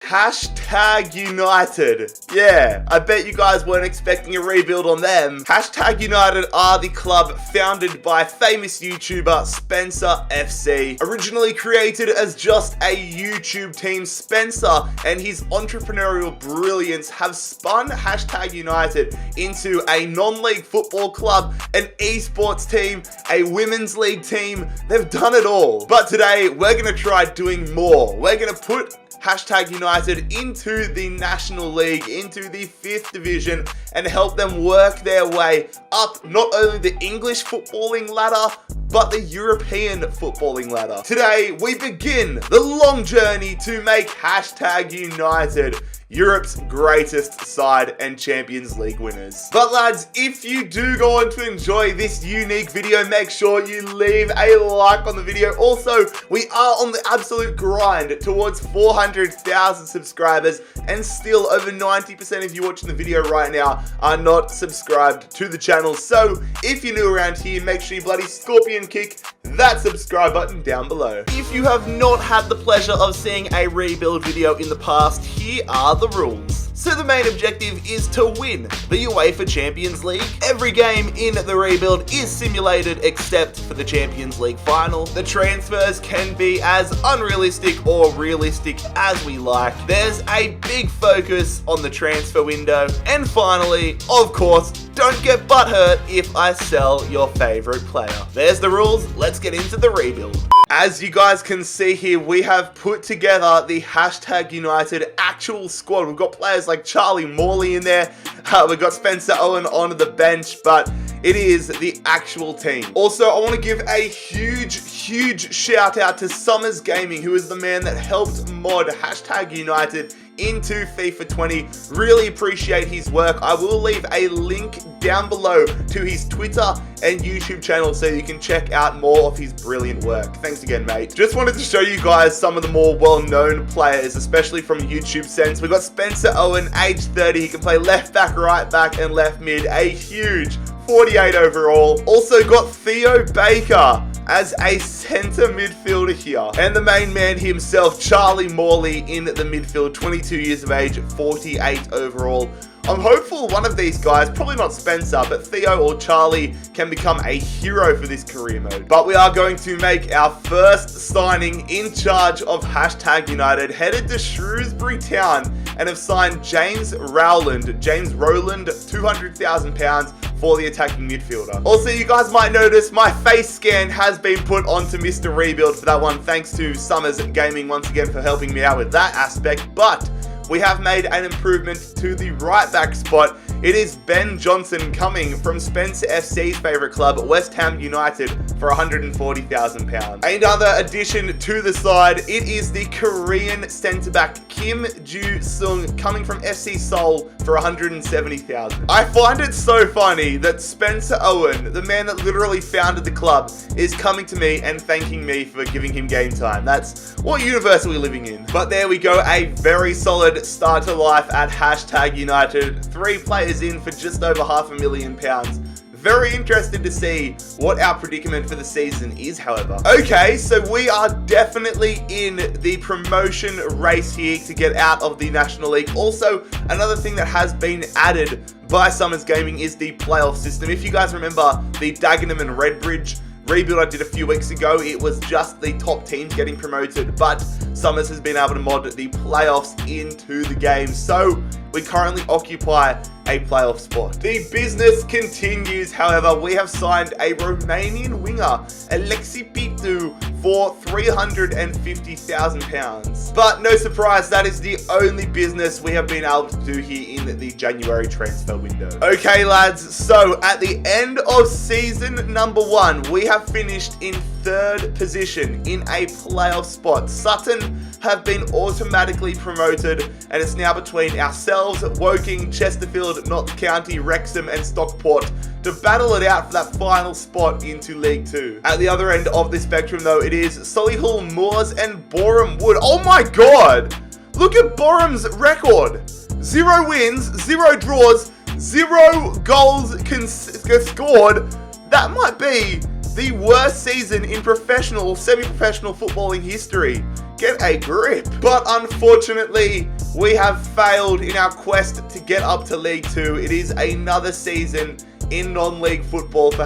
Hashtag United. Yeah, I bet you guys weren't expecting a rebuild on them. Hashtag United are the club founded by famous YouTuber Spencer FC. Originally created as just a YouTube team, Spencer and his entrepreneurial brilliance have spun Hashtag United into a non-league football club, an esports team, a women's league team. They've done it all. But today, we're going to try doing more. We're going to put Hashtag United into the National League, into the 5th division, and help them work their way up not only the English footballing ladder, but the European footballing ladder. Today, we begin the long journey to make Hashtag United Europe's greatest side and Champions League winners. But lads, if you do go on to enjoy this unique video, make sure you leave a like on the video. Also, we are on the absolute grind towards 400,000 subscribers, and still over 90% of you watching the video right now are not subscribed to the channel. So if you're new around here, make sure you bloody scorpion kick that subscribe button down below. If you have not had the pleasure of seeing a rebuild video in the past, here are the rules. So the main objective is to win the UEFA Champions League. Every game in the rebuild is simulated except for the Champions League final. The transfers can be as unrealistic or realistic as we like. There's a big focus on the transfer window. And finally, of course, don't get butthurt if I sell your favorite player. There's the rules. Let's get into the rebuild. As you guys can see here, we have put together the Hashtag United actual squad. We've got players like Charlie Morley in there. We've got Spencer Owen on the bench, but it is the actual team. Also, I want to give a huge shout out to Summers Gaming, who is the man that helped mod Hashtag United into FIFA 20. Really appreciate his work. I will leave a link down below to his Twitter and YouTube channel so you can check out more of his brilliant work. Thanks again, mate. Just wanted to show you guys some of the more well-known players, especially from YouTube sense. We've got Spencer Owen, age 30. He can play left back, right back, and left mid. A huge 48 overall. Also got Theo Baker as a centre midfielder here. And the main man himself, Charlie Morley, in the midfield, 22 years of age, 48 overall. I'm hopeful one of these guys, probably not Spencer, but Theo or Charlie, can become a hero for this career mode. But we are going to make our first signing in charge of Hashtag United. Headed to Shrewsbury Town and have signed James Rowland, £200,000 for the attacking midfielder. Also, you guys might notice my face scan has been put onto Mr. Rebuild for that one. Thanks to Summers Gaming once again for helping me out with that aspect. But we have made an improvement to the right back spot. It is Ben Johnson coming from Spencer FC's favourite club, West Ham United, for £140,000. Another addition to the side, it is the Korean centre-back Kim Ju-sung coming from FC Seoul for £170,000. I find it so funny that Spencer Owen, the man that literally founded the club, is coming to me and thanking me for giving him game time. That's what universe are we living in? But there we go, a very solid start to life at Hashtag United. 3 players in for just over £500,000. Very interested to see what our predicament for the season is, however. Okay, so we are definitely in the promotion race here to get out of the National League. Also, another thing that has been added by Summers Gaming is the playoff system. If you guys remember the Dagenham and Redbridge rebuild I did a few weeks ago, it was just the top teams getting promoted, but Summers has been able to mod the playoffs into the game. So we currently occupy a playoff spot. The business continues, however. We have signed a Romanian winger, Alexi Pitu, for £350,000. But no surprise, that is the only business we have been able to do here in the January transfer window. Okay, lads, so at the end of season number 1, we have finished in 3rd position in a playoff spot. Sutton have been automatically promoted, and it's now between ourselves, Woking, Chesterfield, Notts County, Wrexham, and Stockport to battle it out for that final spot into League 2. At the other end of the spectrum, though, it is Solihull Moors and Boreham Wood. Oh my god! Look at Boreham's record. 0 wins, 0 draws, 0 goals scored. That might be the worst season in professional or semi-professional footballing history. Get a grip. But unfortunately, we have failed in our quest to get up to League 2. It is another season in non-league football for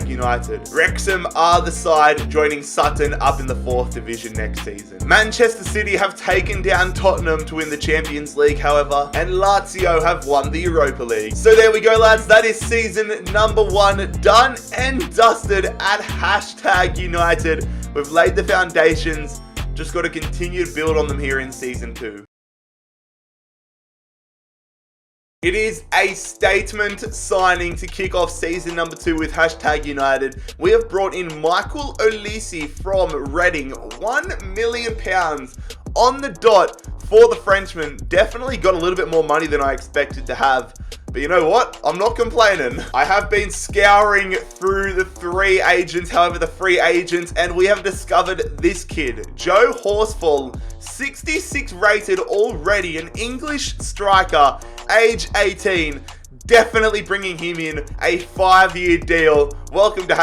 #United. Wrexham are the side joining Sutton up in the 4th division next season. Manchester City have taken down Tottenham to win the Champions League, however, and Lazio have won the Europa League. So there we go, lads. That is season number 1 done and dusted at #United. We've laid the foundations. Just got to continue to build on them here in season 2. It is a statement signing to kick off season number 2 with #United. We have brought in Michael Olise from Reading, £1 million on the dot for the Frenchman. Definitely got a little bit more money than I expected to have. But you know what? I'm not complaining. I have been scouring through the free agents, and we have discovered this kid, Joe Horsfall, 66 rated already, an English striker, age 18. Definitely bringing him in a 5-year deal. Welcome to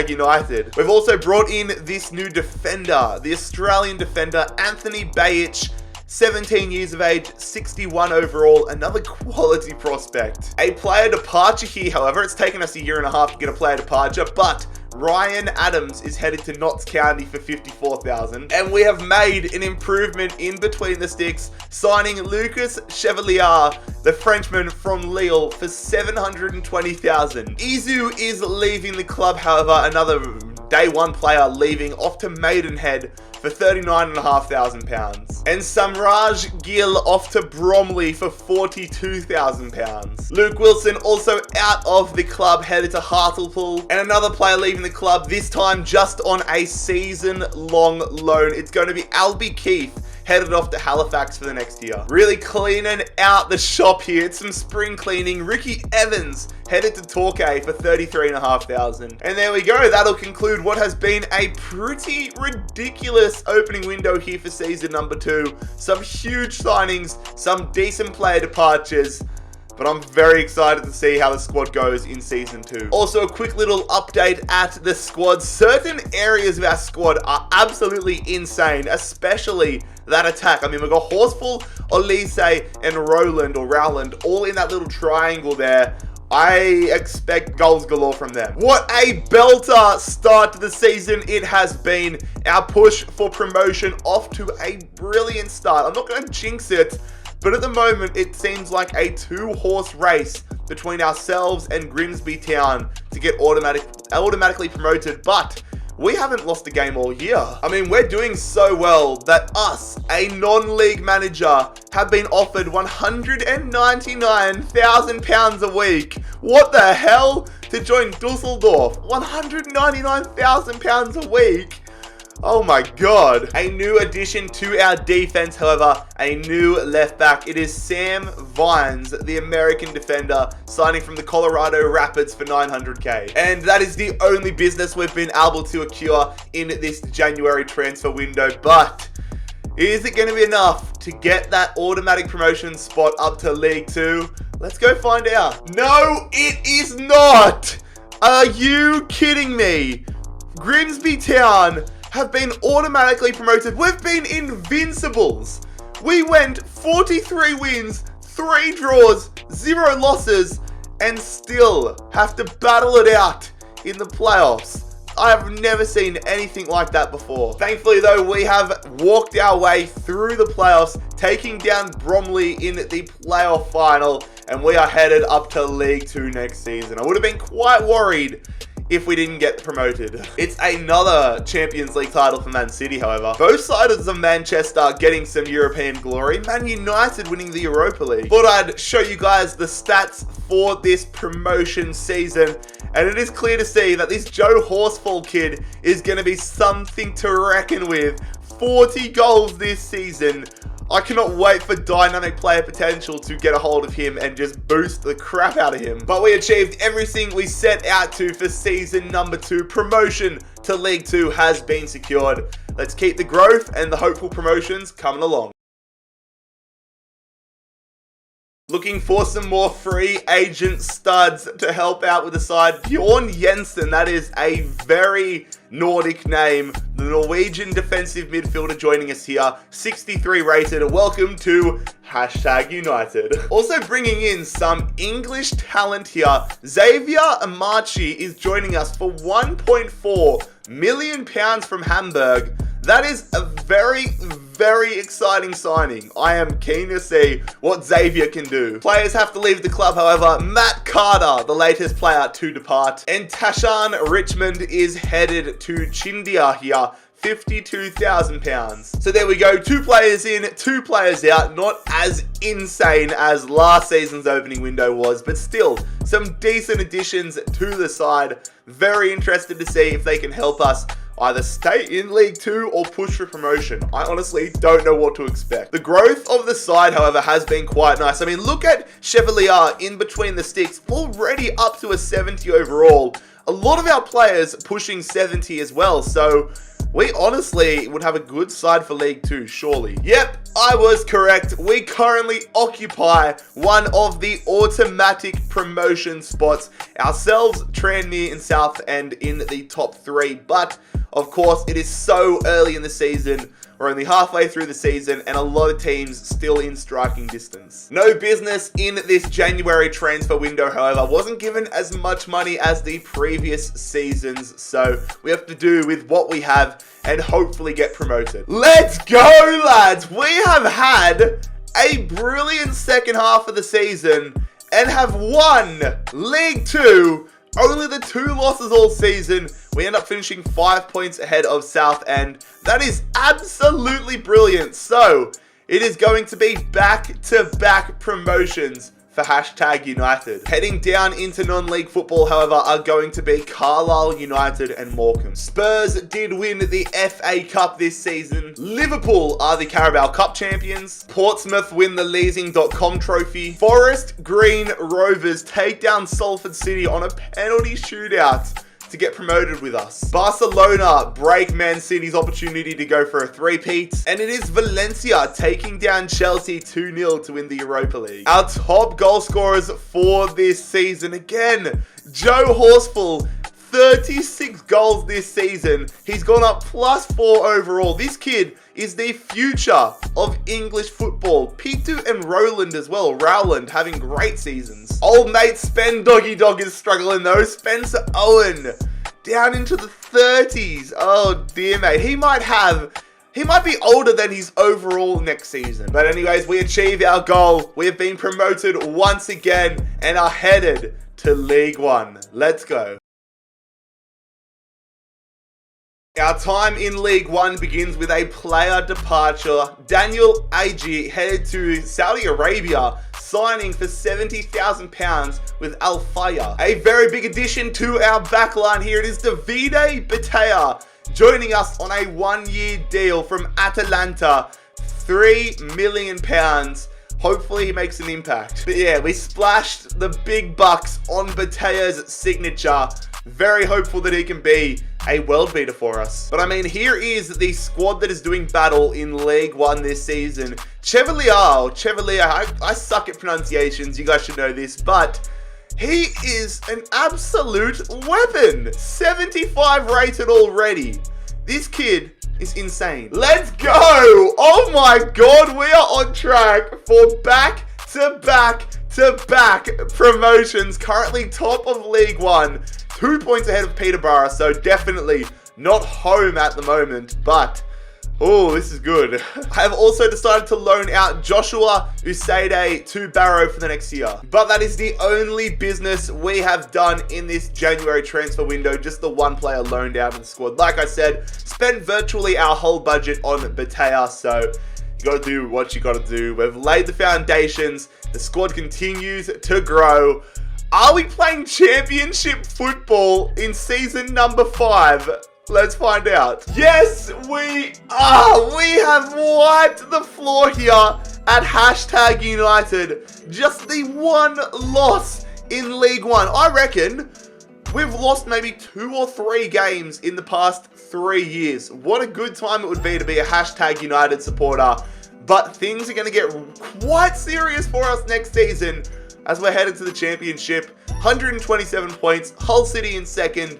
#United. We've also brought in this new defender, the Australian defender, Anthony Bajic, 17 years of age, 61 overall, another quality prospect. A player departure here, however. It's taken us a year and a half to get a player departure, but Ryan Adams is headed to Notts County for $54,000. And we have made an improvement in between the sticks, signing Lucas Chevalier, the Frenchman from Lille, for $720,000. Izu is leaving the club, however, another day 1 player leaving off to Maidenhead for £39,500. And Samraj Gill off to Bromley for £42,000. Luke Wilson also out of the club, headed to Hartlepool. And another player leaving the club, this time just on a season-long loan. It's going to be Albie Keith, headed off to Halifax for the next year. Really cleaning out the shop here. It's some spring cleaning. Ricky Evans headed to Torquay for $33,500. And there we go. That'll conclude what has been a pretty ridiculous opening window here for season number 2. Some huge signings, some decent player departures. But I'm very excited to see how the squad goes in season 2. Also, a quick little update at the squad. Certain areas of our squad are absolutely insane, especially that attack. I mean, we've got Horsfall, Olise, and Rowland all in that little triangle there. I expect goals galore from them. What a belter start to the season it has been. Our push for promotion off to a brilliant start. I'm not going to jinx it, but at the moment, it seems like a 2-horse race between ourselves and Grimsby Town to get automatically promoted. But we haven't lost a game all year. I mean, we're doing so well that us, a non-league manager, have been offered £199,000 a week. What the hell? To join Dusseldorf. £199,000 a week. Oh my god. A new addition to our defense, however, a new left back. It is Sam Vines, the American defender, signing from the Colorado Rapids for $900K. And that is the only business we've been able to acquire in this January transfer window. But is it going to be enough to get that automatic promotion spot up to League 2? Let's go find out. No, it is not. Are you kidding me? Grimsby Town have been automatically promoted. We've been invincibles. We went 43 wins, 3 draws, 0 losses, and still have to battle it out in the playoffs. I have never seen anything like that before. Thankfully, though, we have walked our way through the playoffs, taking down Bromley in the playoff final, and we are headed up to League 2 next season. I would have been quite worried if we didn't get promoted. It's another Champions League title for Man City, however. Both sides of Manchester getting some European glory. Man United winning the Europa League. Thought I'd show you guys the stats for this promotion season. And it is clear to see that this Joe Horsfall kid is going to be something to reckon with. 40 goals this season. I cannot wait for dynamic player potential to get a hold of him and just boost the crap out of him. But we achieved everything we set out to for season number 2. Promotion to League 2 has been secured. Let's keep the growth and the hopeful promotions coming along. Looking for some more free agent studs to help out with the side. Bjorn Jensen, that is a very Nordic name, the Norwegian defensive midfielder joining us here, 63 rated. Welcome to #United. Also bringing in some English talent here, Xavier Amachi is joining us for £1.4 million from Hamburg. That is a very, very exciting signing. I am keen to see what Xavier can do. Players have to leave the club, however. Matt Carter, the latest player to depart. And Tashan Richmond is headed to Chindia here. £52,000. So there we go, 2 players in, 2 players out. Not as insane as last season's opening window was, but still some decent additions to the side. Very interested to see if they can help us either stay in League 2 or push for promotion. I honestly don't know what to expect. The growth of the side, however, has been quite nice. I mean, look at Chevalier in between the sticks, already up to a 70 overall. A lot of our players pushing 70 as well, so we honestly would have a good side for League 2, surely. Yep, I was correct. We currently occupy one of the automatic promotion spots. Ourselves, Tranmere and Southend in the top 3. But, of course, it is so early in the season. We're only halfway through the season and a lot of teams still in striking distance. No business in this January transfer window, however. Wasn't given as much money as the previous seasons, so we have to do with what we have and hopefully get promoted. Let's go, lads! We have had a brilliant second half of the season and have won League 2. Only the 2 losses all season. We end up finishing 5 points ahead of Southend. That is absolutely brilliant. So, it is going to be back-to-back promotions for #United. Heading down into non-league football, however, are going to be Carlisle United and Morecambe. Spurs did win the FA Cup this season. Liverpool are the Carabao Cup champions. Portsmouth win the Leasing.com trophy. Forest Green Rovers take down Salford City on a penalty shootout to get promoted with us. Barcelona break Man City's opportunity to go for a 3-peat. And it is Valencia taking down Chelsea 2-0 to win the Europa League. Our top goal scorers for this season, again, Joe Horsfall, 36 goals this season. He's gone up +4 overall. This kid is the future of English football. Pitu and Rowland as well. Rowland having great seasons. Old mate Spen Doggy Dog is struggling though. Spencer Owen down into the 30s. Oh dear mate. He might be older than his overall next season. But anyways, we achieve our goal. We have been promoted once again and are headed to League 1. Let's go. Our time in League 1 begins with a player departure. Daniel Ag headed to Saudi Arabia, signing for £70,000 with Al Fayha. A very big addition to our backline here. It is Davide Betea joining us on a 1-year deal from Atalanta. £3 million. Hopefully he makes an impact. But yeah, we splashed the big bucks on Betea's signature. Very hopeful that he can be a world beater for us. But I mean, here is the squad that is doing battle in League 1 this season. Chevalier, I suck at pronunciations, you guys should know this, but he is an absolute weapon. 75 rated already. This kid is insane. Let's go! Oh my god, we are on track for back-to-back promotions. Currently top of League 1. 2 points ahead of Peterborough, so definitely not home at the moment, but oh, this is good. I have also decided to loan out Joshua Usaide to Barrow for the next year. But that is the only business we have done in this January transfer window, just the one player loaned out of the squad. Like I said, spent virtually our whole budget on Betea, so you gotta do what you gotta do. We've laid the foundations, the squad continues to grow. Are we playing championship football in season number 5? Let's find out. Yes, we are. We have wiped the floor here at #United. Just the one loss in League 1. I reckon we've lost maybe 2 or 3 games in the past 3 years. What a good time it would be to be a #United supporter. But things are going to get quite serious for us next season as we're headed to the championship. 127 points, Hull City in second.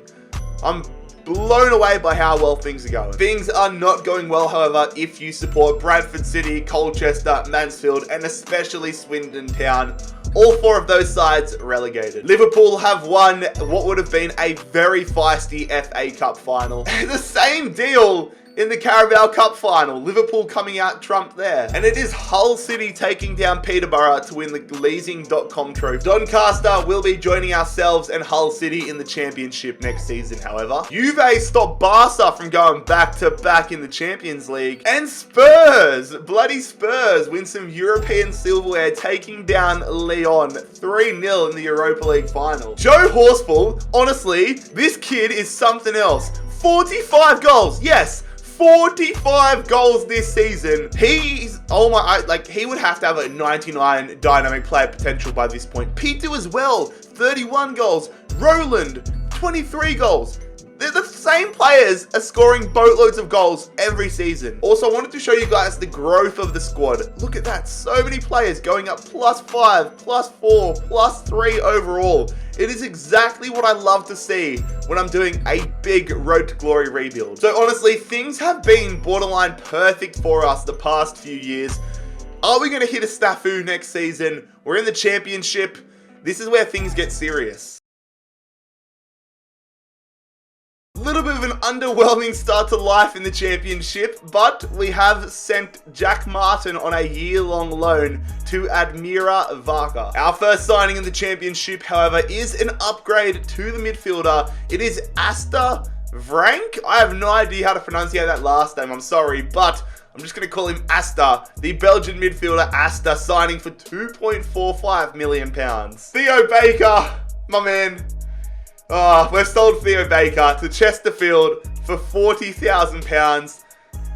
I'm blown away by how well things are going. Things are not going well, however, if you support Bradford City, Colchester, Mansfield, and especially Swindon Town. All 4 of those sides relegated. Liverpool have won what would have been a very feisty FA Cup final. The same deal in the Carabao Cup final. Liverpool coming out trumped there. And it is Hull City taking down Peterborough to win the Leasing.com trophy. Doncaster will be joining ourselves and Hull City in the championship next season, however. Juve stopped Barca from going back-to-back in the Champions League. And Spurs, bloody Spurs, win some European silverware, taking down Lyon 3-0 in the Europa League final. Joe Horsfall, honestly, this kid is something else. 45 goals, yes. 45 goals this season. He's, oh my, like, he would have to have a 99 dynamic player potential by this point. Pitu as well, 31 goals. Roland, 23 goals. They're the same players are scoring boatloads of goals every season. Also, I wanted to show you guys the growth of the squad. Look at that. So many players going up +5, +4, +3 overall. It is exactly what I love to see when I'm doing a big Road to Glory rebuild. So honestly, things have been borderline perfect for us the past few years. Are we going to hit a snafu next season? We're in the championship. This is where things get serious. Little bit of an underwhelming start to life in the championship, but we have sent Jack Martin on a year-long loan to Admira Varka. Our first signing in the championship, however, is an upgrade to the midfielder. It is Asta Vrank. I have no idea how to pronounce that last name, I'm sorry, but I'm just going to call him Asta. The Belgian midfielder Asta signing for £2.45 million. Theo Baker, my man. We've sold Theo Baker to Chesterfield for £40,000.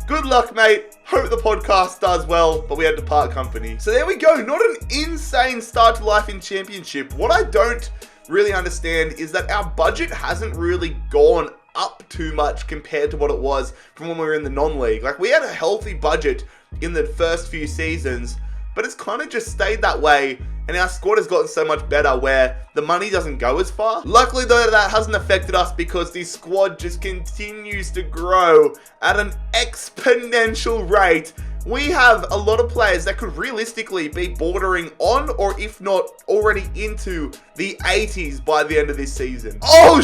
Good luck, mate. Hope the podcast does well, but we had to part company. So there we go. Not an insane start to life in Championship. What I don't really understand is that our budget hasn't really gone up too much compared to what it was from when we were in the non-league. Like, we had a healthy budget in the first few seasons, but it's kind of just stayed that way. And our squad has gotten so much better where the money doesn't go as far. Luckily though, that hasn't affected us because the squad just continues to grow at an exponential rate. We have a lot of players that could realistically be bordering on, or if not already into the 80s by the end of this season. Oh,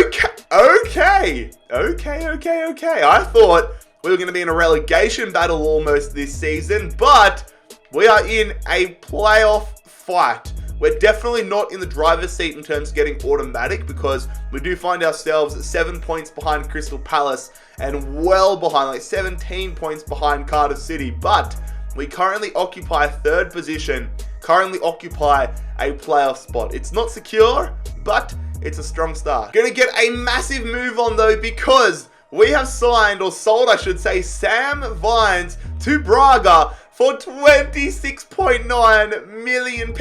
okay. I thought we were going to be in a relegation battle almost this season, but we are in a playoff fight. We're definitely not in the driver's seat in terms of getting automatic because we do find ourselves 7 points behind Crystal Palace and well behind, like 17 points behind Cardiff City. But we currently occupy 3rd position, currently occupy a playoff spot. It's not secure, but it's a strong start. Gonna get a massive move on though because we have signed, or sold I should say, Sam Vines to Braga for £26.9 million.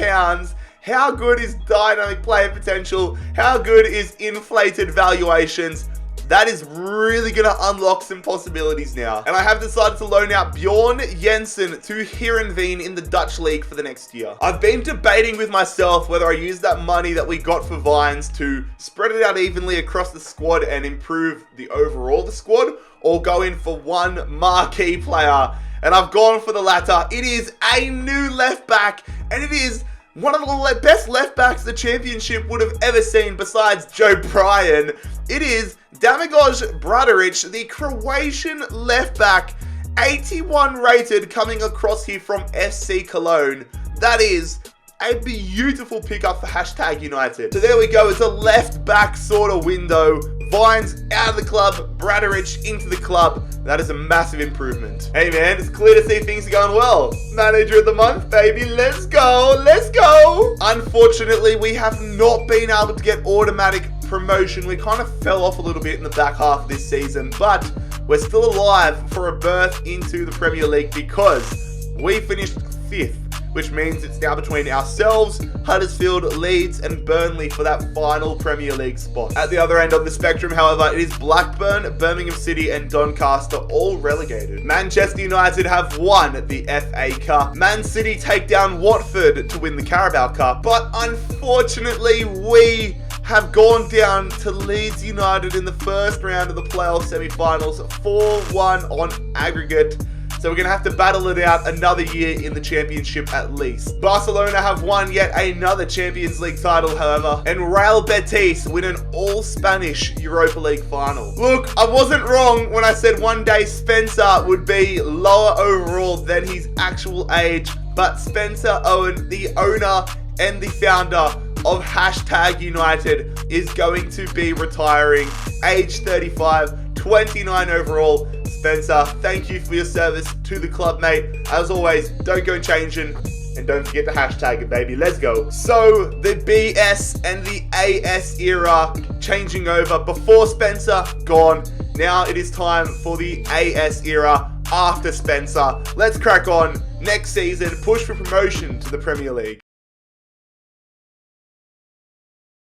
How good is dynamic player potential? How good is inflated valuations? That is really going to unlock some possibilities now. And I have decided to loan out Bjorn Jensen to Heerenveen in the Dutch league for the next year. I've been debating with myself whether I use that money that we got for Vines to spread it out evenly across the squad and improve the overall of the squad, or go in for one marquee player. And I've gone for the latter. It is a new left back, and it is one of the best left backs the championship would have ever seen besides Joe Bryan. It is Damigoj Bradaric, the Croatian left back, 81 rated, coming across here from FC Cologne. That is a beautiful pickup for #United. So there we go. It's a left back sort of window. Vines out of the club, Bradaric into the club. That is a massive improvement. Hey man, it's clear to see things are going well. Manager of the month, baby. Let's go. Let's go. Unfortunately, we have not been able to get automatic promotion. We kind of fell off a little bit in the back half of this season, but we're still alive for a berth into the Premier League because we finished 5th. Which means it's now between ourselves, Huddersfield, Leeds, and Burnley for that final Premier League spot. At the other end of the spectrum, however, it is Blackburn, Birmingham City, and Doncaster all relegated. Manchester United have won the FA Cup. Man City take down Watford to win the Carabao Cup, but unfortunately, we have gone down to Leeds United in the first round of the playoff semi-finals, 4-1 on aggregate. So we're going to have to battle it out another year in the championship at least. Barcelona have won yet another Champions League title, however, and Real Betis win an all-Spanish Europa League final. Look, I wasn't wrong when I said one day Spencer would be lower overall than his actual age, but Spencer Owen, the owner and the founder of #United, is going to be retiring, age 35, 29 overall. Spencer, thank you for your service to the club, mate. As always, don't go changing, and don't forget to hashtag it, baby. Let's go. So, the BS and the AS era changing over. Before Spencer, gone. Now it is time for the AS era after Spencer. Let's crack on. Next season, push for promotion to the Premier League.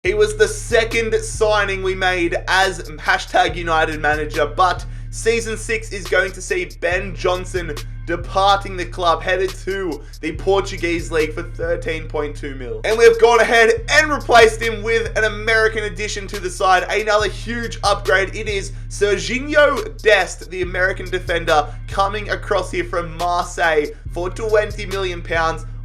He was the second signing we made as #United manager, but Season 6 is going to see Ben Johnson departing the club, headed to the Portuguese League for 13.2 mil. And we've gone ahead and replaced him with an American addition to the side. Another huge upgrade. It is Serginho Dest, the American defender, coming across here from Marseille for £20 million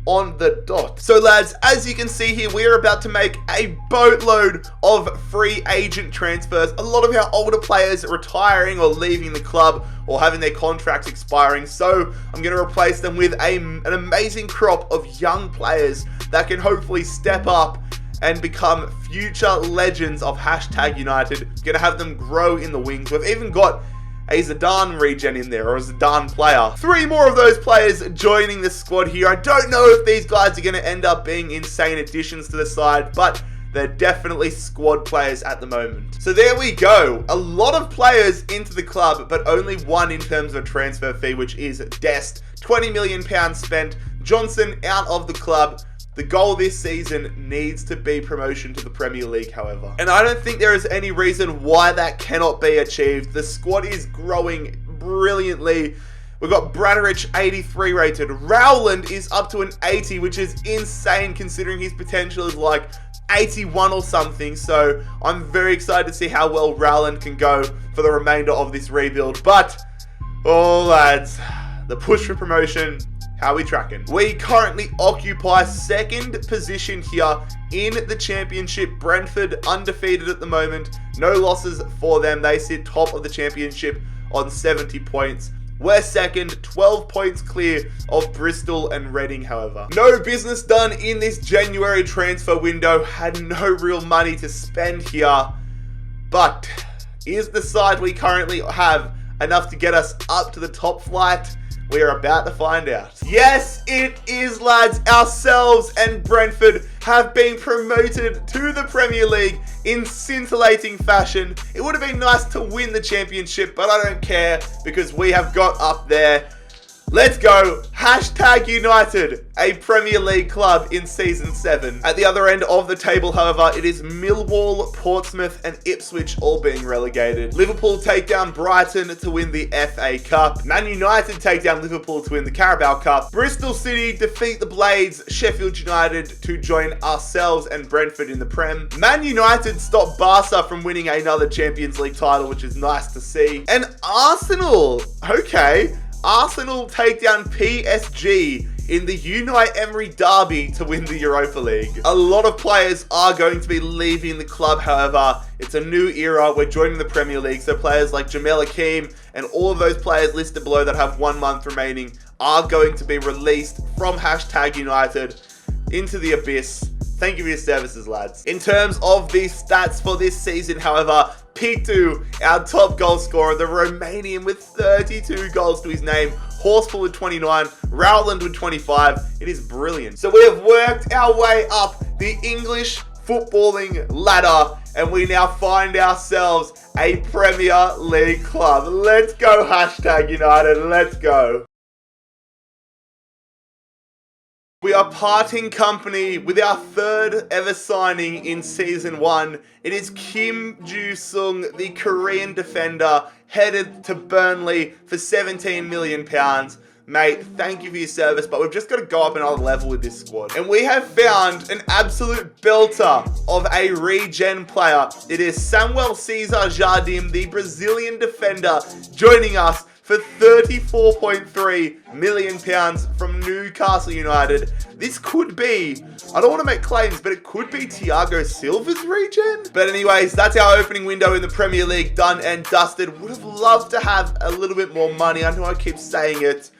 on the dot. So lads, as you can see here, we are about to make a boatload of free agent transfers. A lot of our older players are retiring or leaving the club or having their contracts expiring. So I'm going to replace them with an amazing crop of young players that can hopefully step up and become future legends of #United. Going to have them grow in the wings. We've even got a Zidane regen in there, or a Zidane player. 3 more of those players joining the squad here. I don't know if these guys are going to end up being insane additions to the side, but they're definitely squad players at the moment. So there we go. A lot of players into the club, but only one in terms of a transfer fee, which is Dest. £20 million spent. Johnson out of the club. The goal this season needs to be promotion to the Premier League, however. And I don't think there is any reason why that cannot be achieved. The squad is growing brilliantly. We've got Bradrich 83 rated. Rowland is up to an 80, which is insane considering his potential is like 81 or something. So I'm very excited to see how well Rowland can go for the remainder of this rebuild. But, oh lads, the push for promotion, how are we tracking? We currently occupy second position here in the championship. Brentford undefeated at the moment. No losses for them. They sit top of the championship on 70 points. We're second, 12 points clear of Bristol and Reading, however. No business done in this January transfer window. Had no real money to spend here. But is the side we currently have enough to get us up to the top flight? We are about to find out. Yes, it is, lads. Ourselves and Brentford have been promoted to the Premier League in scintillating fashion. It would have been nice to win the championship, but I don't care because we have got up there. Let's go. #United, a Premier League club in Season 7. At the other end of the table, however, it is Millwall, Portsmouth and Ipswich all being relegated. Liverpool take down Brighton to win the FA Cup. Man United take down Liverpool to win the Carabao Cup. Bristol City defeat the Blades, Sheffield United to join ourselves and Brentford in the Prem. Man United stop Barca from winning another Champions League title, which is nice to see. And Arsenal, okay. Arsenal take down PSG in the Unai Emery derby to win the Europa League. A lot of players are going to be leaving the club, however. It's a new era. We're joining the Premier League, so players like Jamel Akeem and all of those players listed below that have 1 month remaining are going to be released from #United into the abyss. Thank you for your services, lads. In terms of the stats for this season, however, Pitu, our top goal scorer, the Romanian with 32 goals to his name, Horsfall with 29, Rowland with 25. It is brilliant. So we have worked our way up the English footballing ladder, and we now find ourselves a Premier League club. Let's go, #United. Let's go. We are parting company with our third ever signing in Season 1. It is Kim Joo-sung, the Korean defender, headed to Burnley for £17 million. mate, thank you for your service, but we've just got to go up another level with this squad. And we have found an absolute belter of a regen player. It is Samuel Cesar Jardim, the Brazilian defender, joining us for £34.3 million from Newcastle United. This could be, I don't want to make claims, but it could be Thiago Silva's regen. But anyways, that's our opening window in the Premier League done and dusted. Would have loved to have a little bit more money. I know I keep saying it,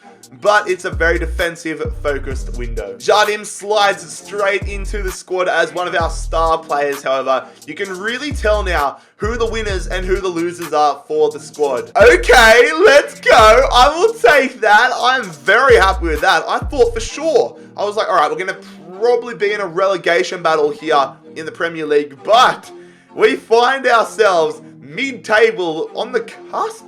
but it's a very defensive focused window. Jardim slides straight into the squad as one of our star players. However, you can really tell now who the winners and who the losers are for the squad. Okay, let's go. I will take that. I'm very happy with that. I thought for sure, I was like, all right, we're going to probably be in a relegation battle here in the Premier League, but we find ourselves mid-table on the cusp.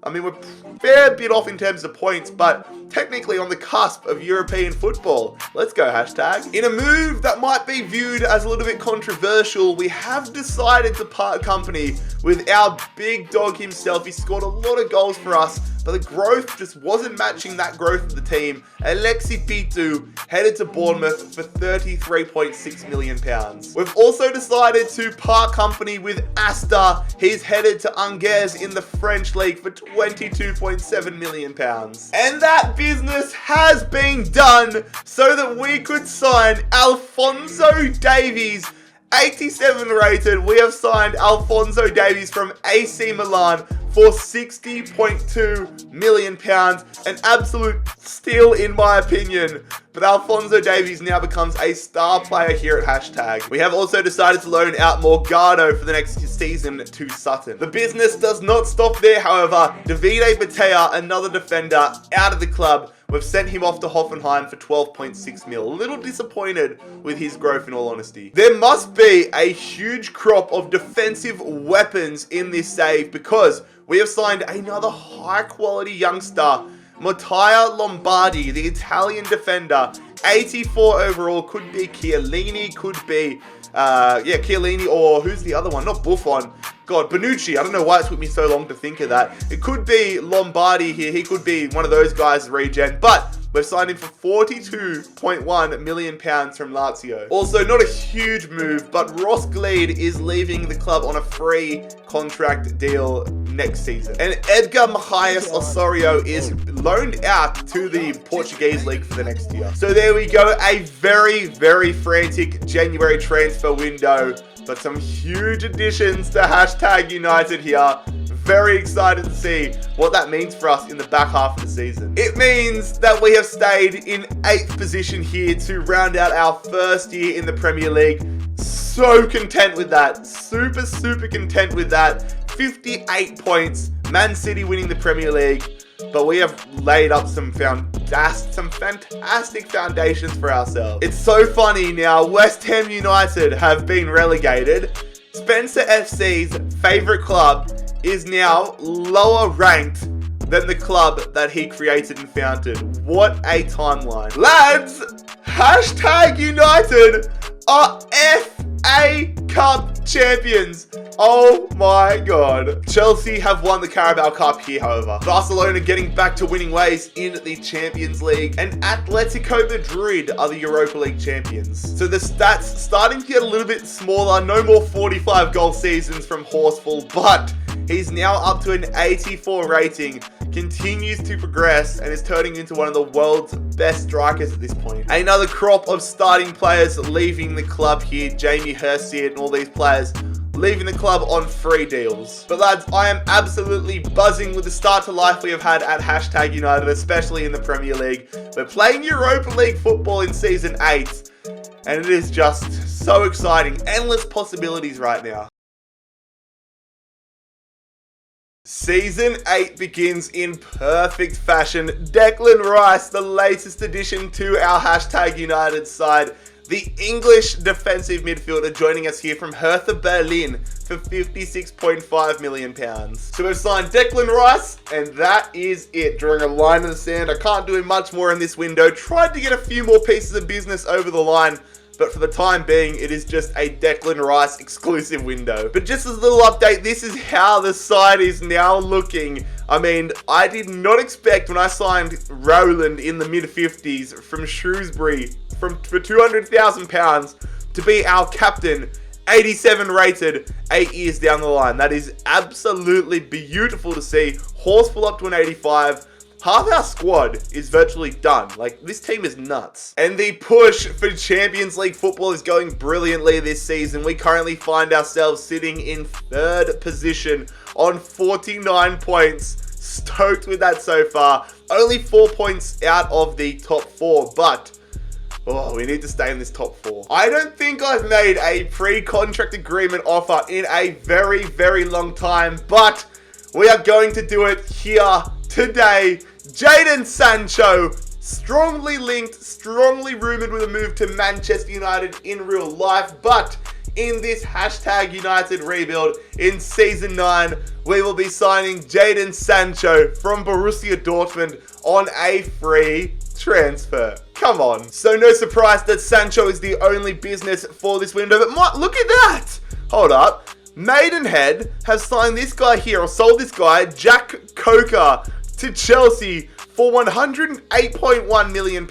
I mean, we're a fair bit off in terms of points, but technically on the cusp of European football. Let's go, hashtag. In a move that might be viewed as a little bit controversial, we have decided to part company with our big dog himself. He scored a lot of goals for us, but the growth just wasn't matching that growth of the team. Alexi Pitu headed to Bournemouth for £33.6 million. We've also decided to part company with Asta. He's headed to Angers in the French League for £22.7 million. And that business has been done so that we could sign Alphonso Davies, 87 rated. We have signed Alphonso Davies from AC Milan for £60.2 million. An absolute steal in my opinion. But Alphonso Davies now becomes a star player here at hashtag. We have also decided to loan out Morgado for the next season to Sutton. The business does not stop there, however. Davide Batea, another defender, out of the club. We've sent him off to Hoffenheim for 12.6 mil. A little disappointed with his growth, in all honesty. There must be a huge crop of defensive weapons in this save because we have signed another high-quality youngster, Mattia Lombardi, the Italian defender. 84 overall, could be Chiellini, could be, Chiellini, or who's the other one? Not Buffon. God, Bonucci. I don't know why it took me so long to think of that. It could be Lombardi here. He could be one of those guys regen, but we've signed him for £42.1 million from Lazio. Also, not a huge move, but Ross Gleed is leaving the club on a free contract deal next season. And Edgar Macias Osorio is loaned out to the Portuguese league for the next year. So there we go. A very, very frantic January transfer window, but some huge additions to hashtag United here. Very excited to see what that means for us in the back half of the season. It means that we have stayed in 8th position here to round out our first year in the Premier League. So content with that. Super, super content with that. 58 points. Man City winning the Premier League. But we have laid up some fantastic foundations for ourselves. It's so funny now. West Ham United have been relegated. Spencer FC's favourite club is now lower ranked than the club that he created and founded. What a timeline. Lads, hashtag United are FA Cup champions. Oh my god. Chelsea have won the Carabao Cup here, however. Barcelona getting back to winning ways in the Champions League. And Atletico Madrid are the Europa League champions. So the stats starting to get a little bit smaller. No more 45 goal seasons from Horsfall, but he's now up to an 84 rating, continues to progress, and is turning into one of the world's best strikers at this point. Another crop of starting players leaving the club here. Jamie Hurstier and all these players leaving the club on free deals. But lads, I am absolutely buzzing with the start to life we have had at hashtag United, especially in the Premier League. We're playing Europa League football in Season 8, and it is just so exciting. Endless possibilities right now. Season 8 begins in perfect fashion. Declan Rice, the latest addition to our hashtag United side. The English defensive midfielder joining us here from Hertha Berlin for £56.5 million. So we've signed Declan Rice, and that is it. Drawing a line in the sand. I can't do much more in this window. Tried to get a few more pieces of business over the line, but for the time being, it is just a Declan Rice exclusive window. But just as a little update, this is how the side is now looking. I mean, I did not expect when I signed Rowland in the mid-50s from Shrewsbury for £200,000 to be our captain, 87 rated, 8 years down the line. That is absolutely beautiful to see. Horse pull up to an 85. Half our squad is virtually done. Like, this team is nuts. And the push for Champions League football is going brilliantly this season. We currently find ourselves sitting in 3rd position on 49 points. Stoked with that so far. Only 4 points out of the top 4, but oh, we need to stay in this top 4. I don't think I've made a pre-contract agreement offer in a very, very long time, but we are going to do it here today. Jadon Sancho, strongly linked, strongly rumoured with a move to Manchester United in real life, but in this hashtag United rebuild in Season 9, we will be signing Jadon Sancho from Borussia Dortmund on a free transfer. Come on. So no surprise that Sancho is the only business for this window, but look at that. Hold up. Maidenhead has signed this guy here, or sold this guy, Jack Coker, to Chelsea for £108.1 million.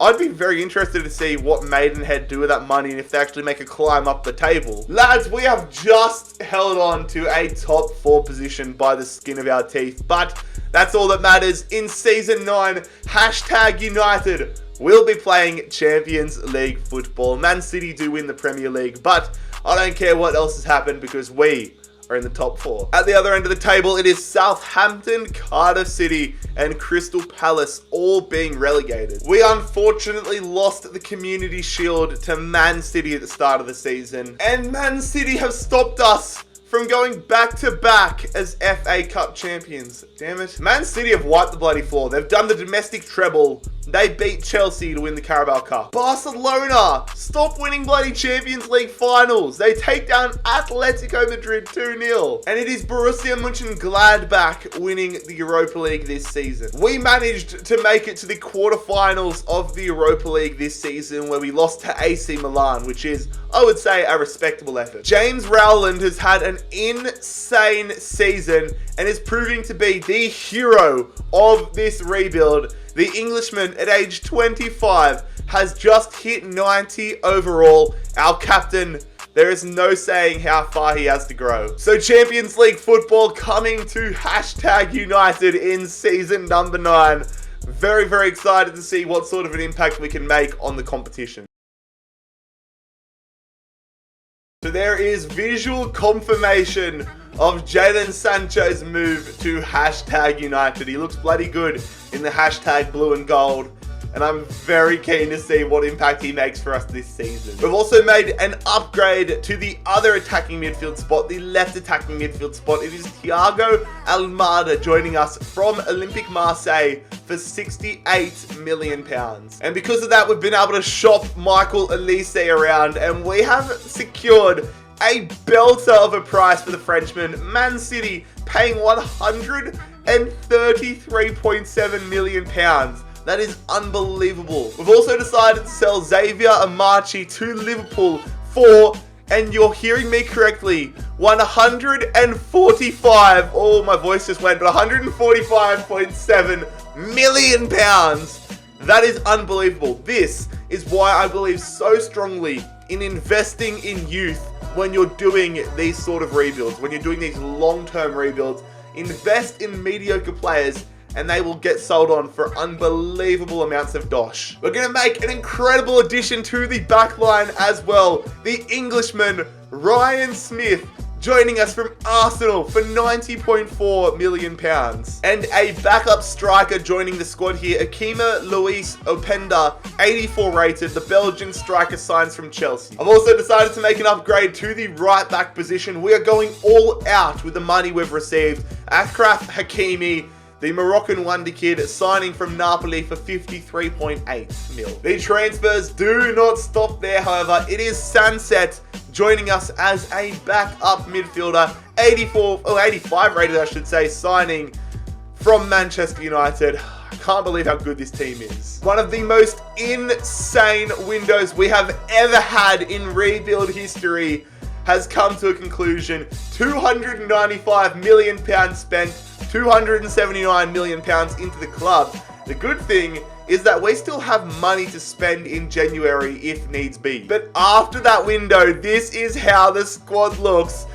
I'd be very interested to see what Maidenhead do with that money and if they actually make a climb up the table. Lads, we have just held on to a top 4 position by the skin of our teeth, but that's all that matters. In Season 9, hashtag United, we'll be playing Champions League football. Man City do win the Premier League, but I don't care what else has happened because we are in the top 4. At the other end of the table, it is Southampton, Cardiff City, and Crystal Palace all being relegated. We unfortunately lost the Community Shield to Man City at the start of the season, and Man City have stopped us from going back to back as FA Cup champions. Damn it. Man City have wiped the bloody floor. They've done the domestic treble. They beat Chelsea to win the Carabao Cup. Barcelona stop winning bloody Champions League finals. They take down Atletico Madrid 2-0. And it is Borussia Mönchengladbach winning the Europa League this season. We managed to make it to the quarterfinals of the Europa League this season where we lost to AC Milan, which is, I would say, a respectable effort. James Rowland has had an insane season and is proving to be the hero of this rebuild. The Englishman at age 25 has just hit 90 overall. Our captain, there is no saying how far he has to grow. So Champions League football coming to hashtag United in season number 9. Very, very excited to see what sort of an impact we can make on the competition. So there is visual confirmation of Jadon Sancho's move to hashtag United. He looks bloody good in the hashtag blue and gold, and I'm very keen to see what impact he makes for us this season. We've also made an upgrade to the other attacking midfield spot, the left attacking midfield spot. It is Thiago Almada joining us from Olympique Marseille for £68 million. And because of that, we've been able to shop Michael Elise around, and we have secured a belter of a price for the Frenchman. Man City paying £133.7 million. That is unbelievable. We've also decided to sell Xavier Amachi to Liverpool for, and you're hearing me correctly, 145, oh my voice just went, but £145.7 million. That is unbelievable. This is why I believe so strongly in investing in youth when you're doing these sort of rebuilds, when you're doing these long-term rebuilds. Invest in mediocre players and they will get sold on for unbelievable amounts of dosh. We're going to make an incredible addition to the backline as well. The Englishman, Ryan Smith, joining us from Arsenal for £90.4 million. And a backup striker joining the squad here, Akima Luis Openda, 84 rated, the Belgian striker signs from Chelsea. I've also decided to make an upgrade to the right back position. We are going all out with the money we've received. Achraf Hakimi, the Moroccan wonder kid, signing from Napoli for £53.8 million. The transfers do not stop there, however. It is Sunset joining us as a backup midfielder, 85 rated, I should say, signing from Manchester United. Can't believe how good this team is. One of the most insane windows we have ever had in rebuild history has come to a conclusion. £295 million spent, £279 million into the club. The good thing is that we still have money to spend in January if needs be. But after that window, this is how the squad looks.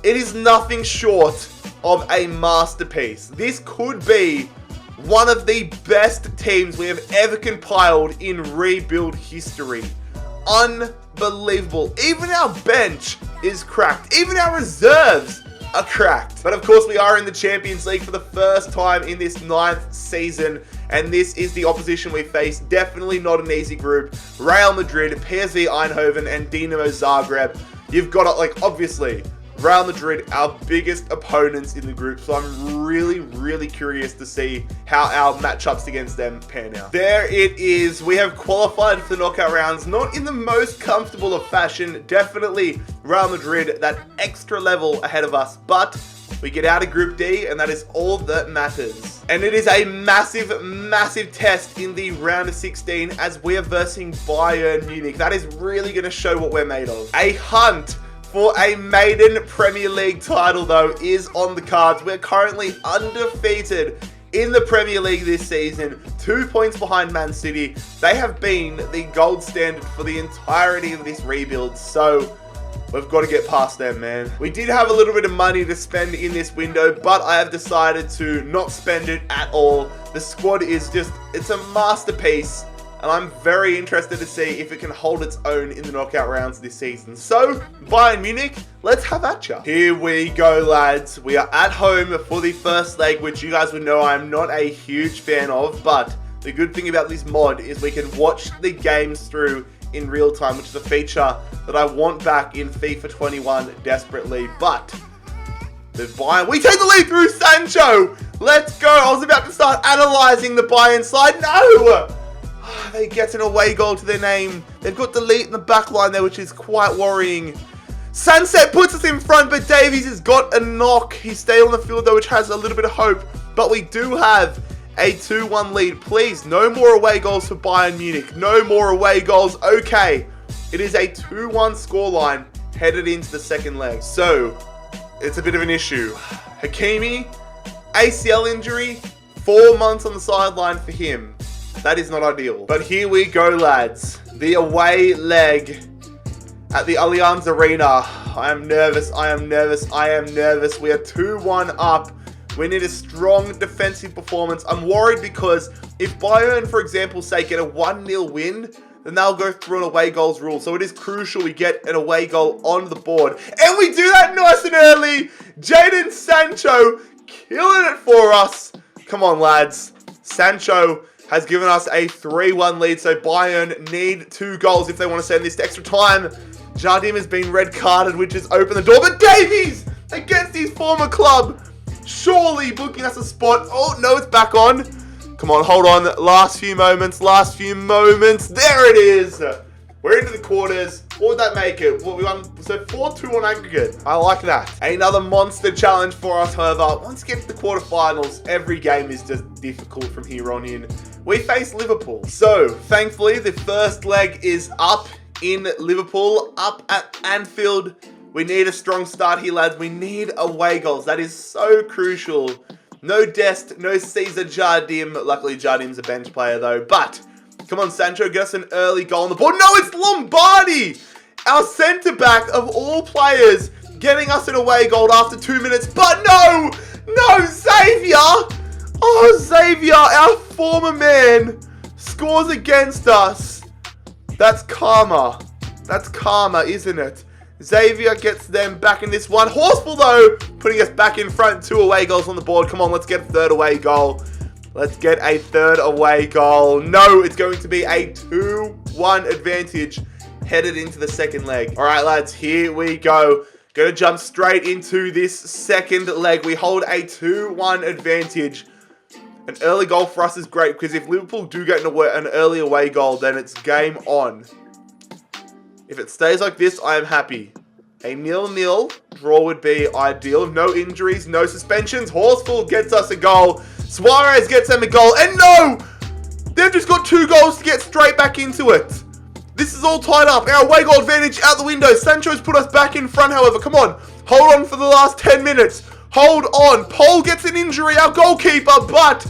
It is nothing short of a masterpiece. This could be one of the best teams we have ever compiled in rebuild history. Unbelievable. Even our bench is cracked. Even our reserves are cracked. But of course, we are in the Champions League for the first time in this 9th season, and this is the opposition we face. Definitely not an easy group. Real Madrid, PSV Eindhoven, and Dinamo Zagreb. You've got to, like, obviously, Real Madrid, our biggest opponents in the group, so I'm really curious to see how our matchups against them pan out. There it is. We have qualified for the knockout rounds, not in the most comfortable of fashion. Definitely Real Madrid, that extra level ahead of us, but we get out of Group D, and that is all that matters. And it is a massive test in the round of 16 as we are versing Bayern Munich. That is really going to show what we're made of. A hunt for a maiden Premier League title, though, is on the cards. We're currently undefeated in the Premier League this season, 2 points behind Man City. They have been the gold standard for the entirety of this rebuild, so we've got to get past them, man. We did have a little bit of money to spend in this window, but I have decided to not spend it at all. The squad is just, it's a masterpiece. And I'm very interested to see if it can hold its own in the knockout rounds this season. So, Bayern Munich, let's have at ya. Here we go, lads. We are at home for the first leg, which you guys would know I'm not a huge fan of. But the good thing about this mod is we can watch the games through in real time, which is a feature that I want back in FIFA 21 desperately. But the Bayern, we take the lead through Sancho. Let's go. I was about to start analyzing the Bayern side. No! They get an away goal to their name. They've got delete in the back line there, which is quite worrying. Sunset puts us in front, but Davies has got a knock. He stayed on the field, though, which has a little bit of hope. But we do have a 2-1 lead. Please, no more away goals for Bayern Munich. No more away goals. Okay. It is a 2-1 scoreline headed into the second leg. So, it's a bit of an issue. Hakimi, ACL injury, 4 months on the sideline for him. That is not ideal. But here we go, lads. The away leg at the Allianz Arena. I am nervous. We are 2-1 up. We need a strong defensive performance. I'm worried because if Bayern, for example, say get a 1-0 win, then they'll go through an away goals rule. So it is crucial we get an away goal on the board. And we do that nice and early. Jadon Sancho killing it for us. Come on, lads. Sancho has given us a 3-1 lead, so Bayern need 2 goals if they want to send this to extra time. Jardim has been red carded, which has opened the door, but Davies against his former club, surely booking us a spot. Oh no, it's back on. Come on, hold on. Last few moments. There it is. We're into the quarters. What would that make it? Well, we won, so 4-2 on aggregate. I like that. Another monster challenge for us, however. Once we get to the quarterfinals, every game is just difficult from here on in. We face Liverpool. So, thankfully, the first leg is up in Liverpool, up at Anfield. We need a strong start here, lads. We need away goals. That is so crucial. No Dest, no Cesar Jardim. Luckily, Jardim's a bench player, though. But come on, Sancho, get us an early goal on the board. No, it's Lombardi! Our centre-back of all players getting us an away goal after 2 minutes. But no! No, Xavier! Oh, Xavier, our former man, scores against us. That's karma. That's karma, isn't it? Xavier gets them back in this one. Horseful, though, putting us back in front. 2 away goals on the board. Come on, let's get a third away goal. Let's get a third away goal. No, it's going to be a 2-1 advantage headed into the second leg. All right, lads, here we go. Going to jump straight into this second leg. We hold a 2-1 advantage. An early goal for us is great because if Liverpool do get an early away goal, then it's game on. If it stays like this, I am happy. A 0-0 draw would be ideal. No injuries, no suspensions. Horseful gets us a goal. Suarez gets them a goal. And no! They've just got 2 goals to get straight back into it. This is all tied up. Our away goal advantage out the window. Sancho's put us back in front, however. Come on. Hold on for the last 10 minutes. Hold on. Paul gets an injury, our goalkeeper, but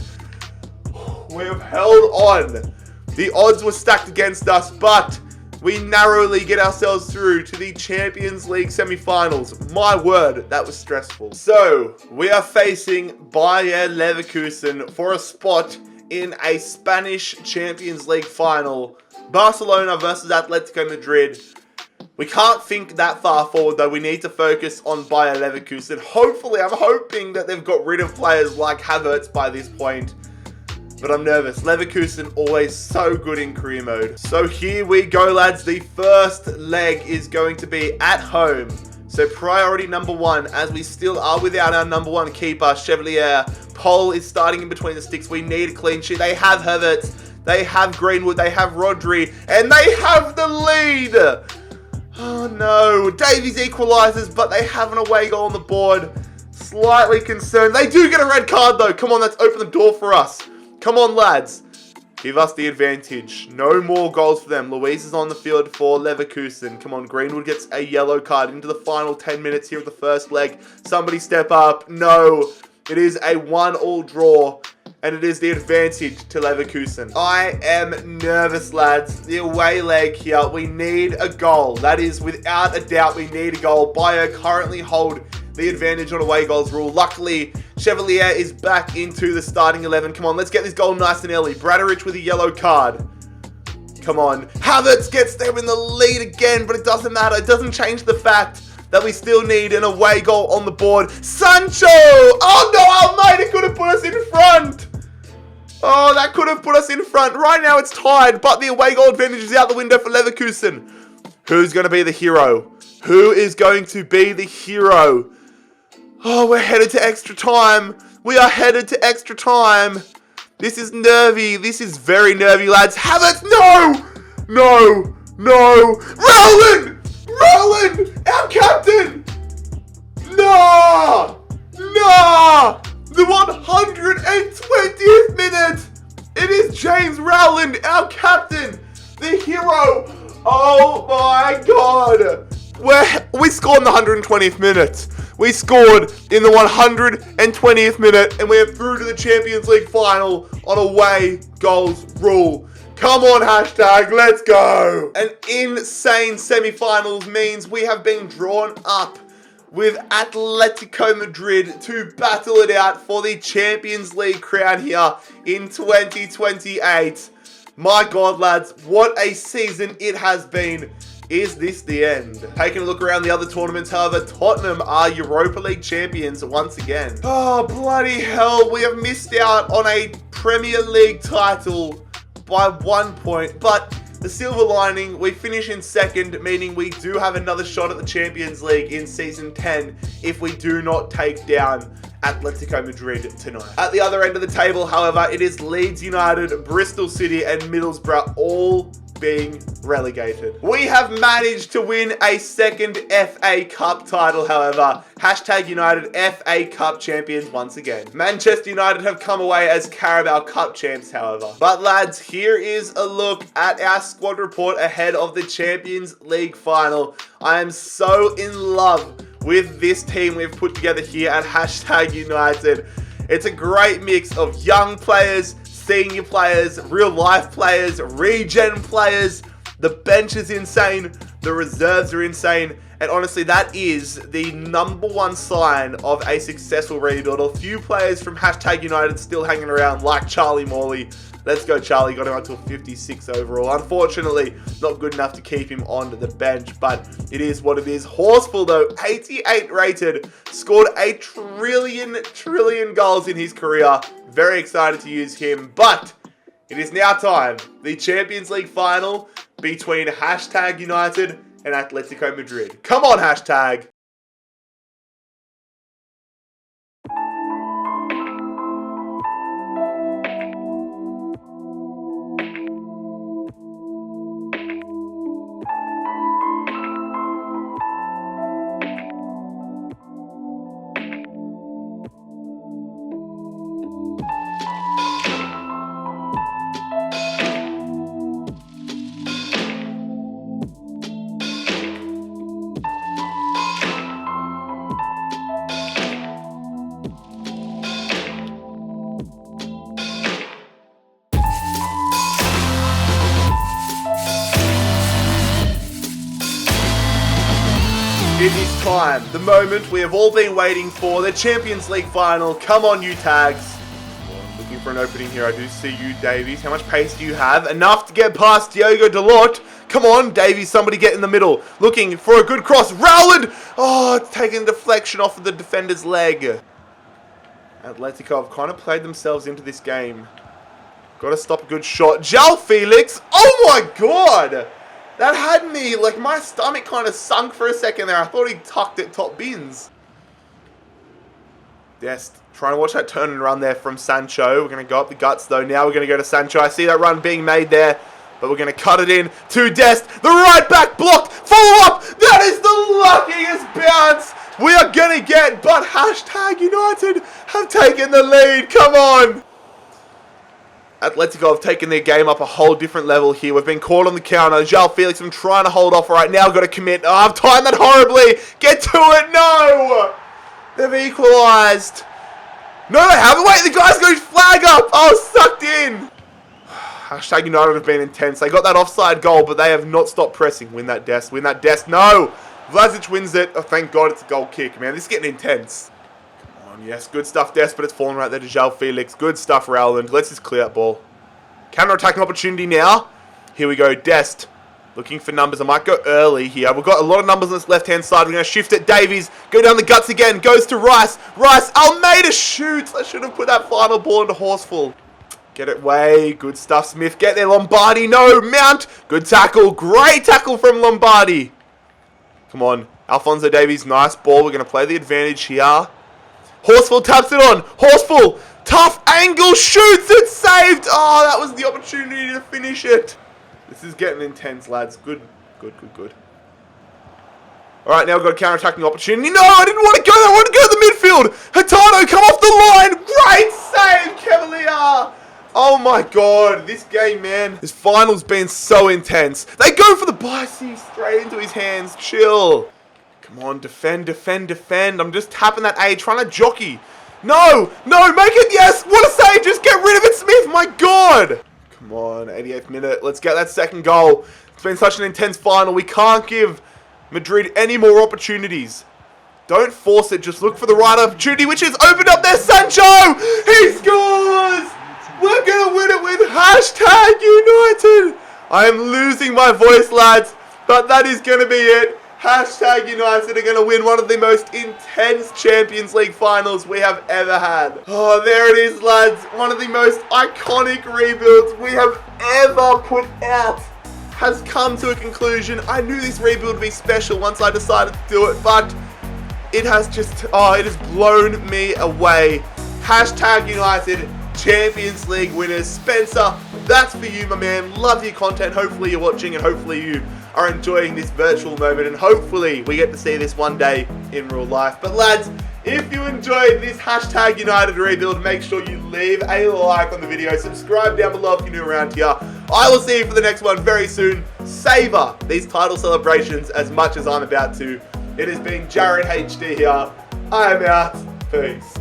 we have held on. The odds were stacked against us, but we narrowly get ourselves through to the Champions League semi-finals. My word, that was stressful. So, we are facing Bayer Leverkusen for a spot in a Spanish Champions League final. Barcelona versus Atletico Madrid. We can't think that far forward, though. We need to focus on Bayer Leverkusen. Hopefully, I'm hoping that they've got rid of players like Havertz by this point. But I'm nervous. Leverkusen always so good in career mode. So here we go, lads. The first leg is going to be at home. So priority number 1, as we still are without our number 1 keeper, Chevalier. Paul is starting in between the sticks. We need a clean sheet. They have Havertz. They have Greenwood. They have Rodri. And they have the lead. Oh no. Davies equalizes, but they have an away goal on the board. Slightly concerned. They do get a red card, though. Come on, let's open the door for us. Come on, lads. Give us the advantage. No more goals for them. Luis is on the field for Leverkusen. Come on, Greenwood gets a yellow card into the final 10 minutes here of the first leg. Somebody step up. No. It is a 1-1 draw, and it is the advantage to Leverkusen. I am nervous, lads. The away leg here. We need a goal. That is, without a doubt, we need a goal. Bayer currently hold the advantage on away goals rule. Luckily, Chevalier is back into the starting 11. Come on, let's get this goal nice and early. Bradaric with a yellow card. Come on. Havertz gets them in the lead again, but it doesn't matter. It doesn't change the fact that we still need an away goal on the board. Sancho! Oh no, Almeida could have put us in front. Oh, that could have put us in front. Right now it's tied, but the away goal advantage is out the window for Leverkusen. Who's going to be the hero? Who is going to be the hero? Oh, we're headed to extra time. We are headed to extra time. This is nervy. This is very nervy, lads. Havertz, no! No! No! Roland! Roland! Our captain! No! No! The 120th minute! It is James Rowland, our captain! The hero! Oh my god! We scored in the 120th minute. We scored in the 120th minute, and we are through to the Champions League final on away goals rule. Come on, hashtag, let's go. An insane semi-finals means we have been drawn up with Atletico Madrid to battle it out for the Champions League crown here in 2028. My God, lads, what a season it has been. Is this the end? Taking a look around the other tournaments, however, Tottenham are Europa League champions once again. Oh, bloody hell. We have missed out on a Premier League title by 1 point. But the silver lining, we finish in second, meaning we do have another shot at the Champions League in Season 10 if we do not take down Atletico Madrid tonight. At the other end of the table, however, it is Leeds United, Bristol City, and Middlesbrough all being relegated. We have managed to win a second FA Cup title, however. Hashtag United FA Cup champions once again. Manchester United have come away as Carabao Cup champs, however. But lads, here is a look at our squad report ahead of the Champions League final. I am so in love with this team we've put together here at Hashtag United. It's a great mix of young players, senior players, real life players, regen players. The bench is insane. The reserves are insane. And honestly, that is the #1 sign of a successful rebuild. A few players from Hashtag United still hanging around, like Charlie Morley. Let's go, Charlie. Got him up to 56 overall. Unfortunately, not good enough to keep him on the bench, but it is what it is. Horsful, though, 88 rated, scored a trillion goals in his career. Very excited to use him, but it is now time. The Champions League final between Hashtag United and Atletico Madrid. Come on, Hashtag. It is time. The moment we have all been waiting for. The Champions League final. Come on, you tags. Looking for an opening here. I do see you, Davies. How much pace do you have? Enough to get past Diogo Dalot. Come on, Davies. Somebody get in the middle. Looking for a good cross. Rowland! Oh, it's taking deflection off of the defender's leg. Atletico have kind of played themselves into this game. Got to stop a good shot. João Felix. Oh my god! That had me, like, my stomach kind of sunk for a second there. I thought he tucked it top bins. Dest trying to watch that turn and run there from Sancho. We're going to go up the guts, though. Now we're going to go to Sancho. I see that run being made there, but we're going to cut it in to Dest. The right back blocked. Follow up. That is the luckiest bounce we are going to get, but hashtag United have taken the lead. Come on. Atletico have taken their game up a whole different level here. We've been caught on the counter. João Felix, I'm trying to hold off right now. Got to commit. Oh, I've timed that horribly. Get to it. No. They've equalised. No, they haven't. Wait, the guy's got his flag up. Oh, sucked in. Hashtag United have been intense. They got that offside goal, but they have not stopped pressing. Win that Dest. Win that Dest. No. Vlasic wins it. Oh, thank God it's a goal kick, man. This is getting intense. Yes, good stuff, Dest, but it's fallen right there to João Felix. Good stuff, Rowland. Let's just clear that ball. Counter-attacking opportunity now. Here we go, Dest. Looking for numbers. I might go early here. We've got a lot of numbers on this left-hand side. We're going to shift it. Davies, go down the guts again. Goes to Rice. Rice, Almeida shoots. I should have put that final ball into Horsfall. Get it way. Good stuff, Smith. Get there, Lombardi. No, Mount. Good tackle. Great tackle from Lombardi. Come on. Alphonso Davies, nice ball. We're going to play the advantage here. Horsfall taps it on. Horsfall. Tough angle. Shoots. It's saved. Oh, that was the opportunity to finish it. This is getting intense, lads. Good. All right, now we've got a counter-attacking opportunity. No, I didn't want to go there. I wanted to go to the midfield. Hurtado, come off the line. Great save, Cavalier. Oh, my God. This game, man. This final's been so intense. They go for the bicy straight into his hands. Chill. Come on, defend. I'm just tapping that A, trying to jockey. No, make it, yes. What a save. Just get rid of it, Smith. My God. Come on, 88th minute. Let's get that second goal. It's been such an intense final. We can't give Madrid any more opportunities. Don't force it. Just look for the right opportunity, which is opened up there. Sancho. He scores. We're going to win it with hashtag United. I am losing my voice, lads, but that is going to be it. Hashtag United are going to win one of the most intense Champions League finals we have ever had. Oh, there it is, lads. One of the most iconic rebuilds we have ever put out has come to a conclusion. I knew this rebuild would be special once I decided to do it, but it has just, it has blown me away. Hashtag United Champions League winners. Spencer, that's for you, my man. Love your content. Hopefully you're watching and hopefully you are enjoying this virtual moment, and hopefully we get to see this one day in real life. But lads, if you enjoyed this hashtag United rebuild, make sure you leave a like on the video, subscribe down below if you're new around here. I will see you for the next one very soon. Savor these title celebrations as much as I'm about to. It has been Jared HD here. I am out. Peace.